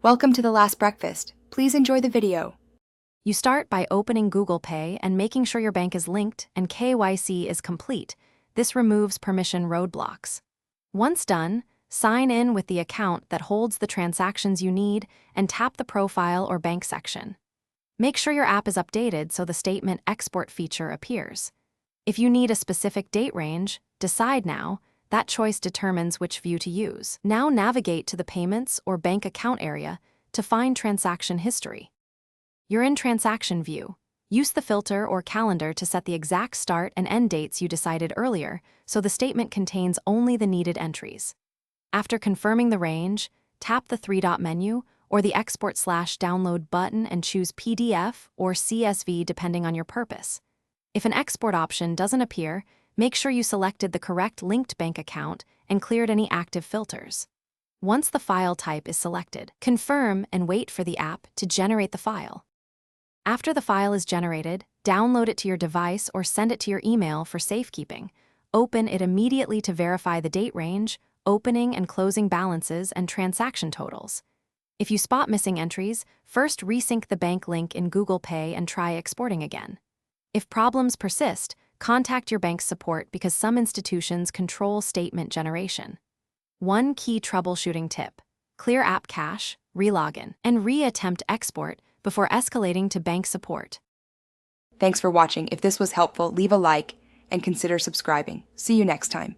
Welcome to the last breakfast. Please enjoy the video. You start by opening Google Pay and making sure your bank is linked and KYC is complete. This removes permission roadblocks. Once done, sign in with the account that holds the transactions you need and tap the Profile or Bank section. Make sure your app is updated so the statement export feature appears. If you need a specific date range, decide now. That choice determines which view to use. Now navigate to the Payments or Bank Account area to find transaction history. You're in Transaction View. Use the filter or calendar to set the exact start and end dates you decided earlier, so the statement contains only the needed entries. After confirming the range, tap the three-dot menu or the Export/Download button and choose PDF or CSV depending on your purpose. If an export option doesn't appear, make sure you selected the correct linked bank account and cleared any active filters. Once the file type is selected, confirm and wait for the app to generate the file. After the file is generated, download it to your device or send it to your email for safekeeping. Open it immediately to verify the date range, opening and closing balances, and transaction totals. If you spot missing entries, first resync the bank link in Google Pay and try exporting again. If problems persist, contact your bank's support because some institutions control statement generation. One key troubleshooting tip: clear app cache, relogin, and re-attempt export before escalating to bank support. Thanks for watching. If this was helpful, leave a like and consider subscribing. See you next time.